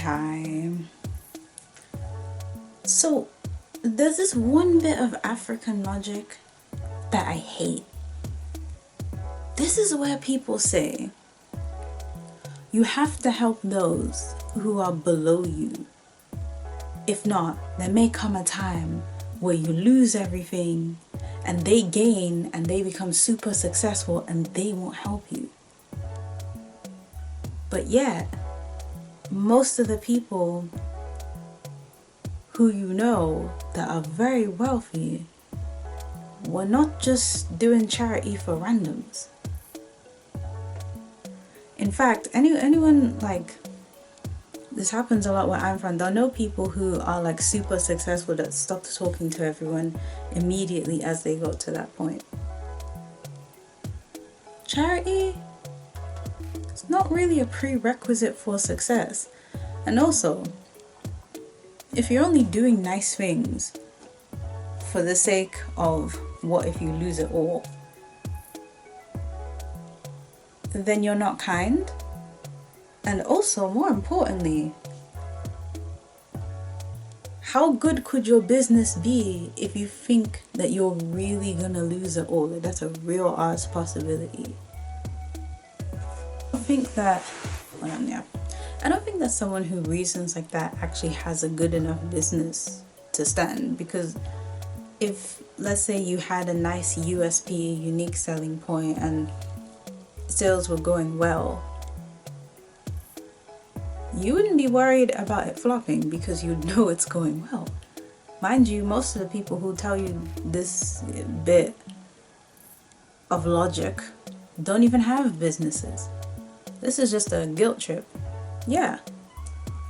time. So, there's this one bit of African logic that I hate. This is where people say you have to help those who are below you. If not, there may come a time where you lose everything and they gain and they become super successful and they won't help you. But yet, most of the people who you know that are very wealthy were not just doing charity for randoms. In fact, anyone like, this happens a lot where I'm from. They'll know people who are like super successful that stopped talking to everyone immediately as they got to that point. Charity is not really a prerequisite for success. And also, if you're only doing nice things for the sake of what if you lose it all, then you're not kind. And also, more importantly, how good could your business be if you think that you're really gonna lose it all? That's a real ass possibility. I think that, I don't think that someone who reasons like that actually has a good enough business to stand. Because if, let's say, you had a nice USP, unique selling point, and sales were going well, you wouldn't be worried about it flopping because you know it's going well. Mind you, most of the people who tell you this bit of logic don't even have businesses. This is just a guilt trip. Yeah,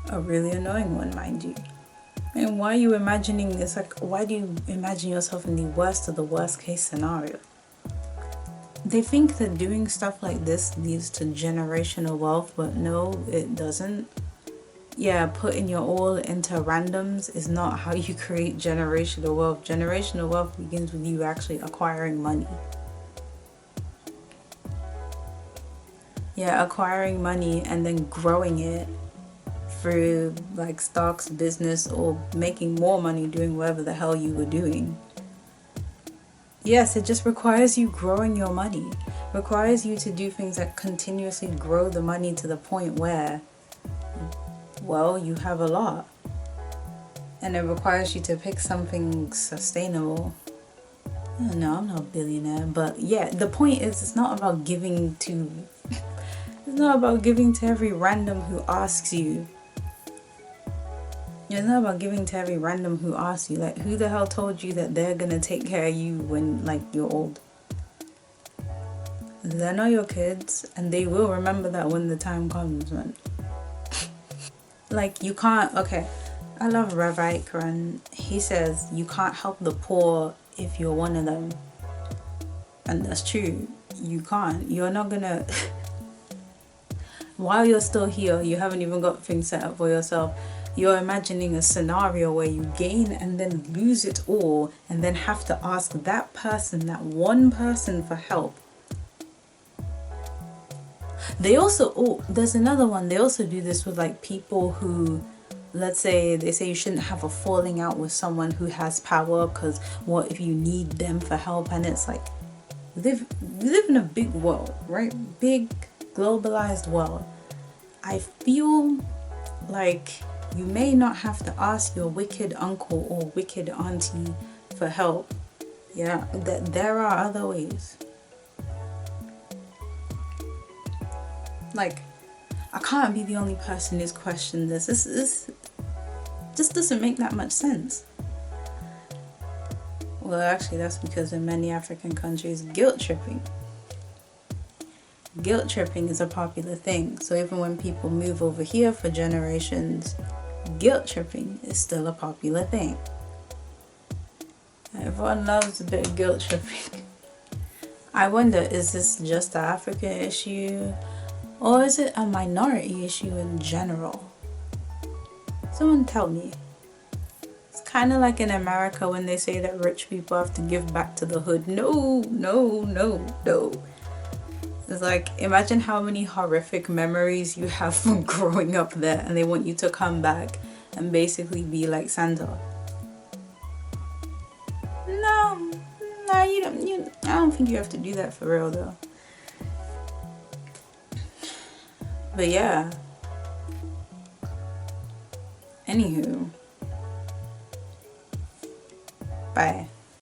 a really annoying one, mind you. And why are you imagining this? Like, why do you imagine yourself in the worst of the worst case scenario? They think that doing stuff like this leads to generational wealth, but no, it doesn't. Yeah, putting your all into randoms is not how you create generational wealth. Generational wealth begins with you actually acquiring money. Yeah, acquiring money and then growing it through like stocks, business, or making more money doing whatever the hell you were doing. Yes, it just requires you growing your money. Requires you to do things that continuously grow the money to the point where, well, you have a lot. And it requires you to pick something sustainable. No, I'm not a billionaire, but yeah, the point is it's not about giving to it's not about giving to every random who asks you. It's not about giving to every random who asks you. Like, who the hell told you that they're gonna take care of you when, like, you're old? They're not your kids, and they will remember that when the time comes, man. Like, you can't, okay, I love Rev Ike, and he says, you can't help the poor if you're one of them. And that's true. You can't. You're not gonna... While you're still here, you haven't even got things set up for yourself. You're imagining a scenario where you gain and then lose it all and then have to ask that person, that one person, for help. They also, there's another one. They also do this with like people who, let's say, they say you shouldn't have a falling out with someone who has power because what if you need them for help? And it's like, we live in a big world, right? Big globalized world. I feel like you may not have to ask your wicked uncle or wicked auntie for help. Yeah, that there are other ways. Like, I can't be the only person who's questioned this. This just doesn't make that much sense. Well, actually, that's because in many African countries, guilt tripping is a popular thing. So even when people move over here for generations, guilt tripping is still a popular thing. Everyone loves a bit of guilt tripping. I wonder, is this just an African issue? Or is it a minority issue in general? Someone tell me. It's kind of like in America when they say that rich people have to give back to the hood. No. It's like, imagine how many horrific memories you have from growing up there, and they want you to come back and basically be like Santa. No, no, you don't. I don't think you have to do that for real though. But yeah. Anywho, bye.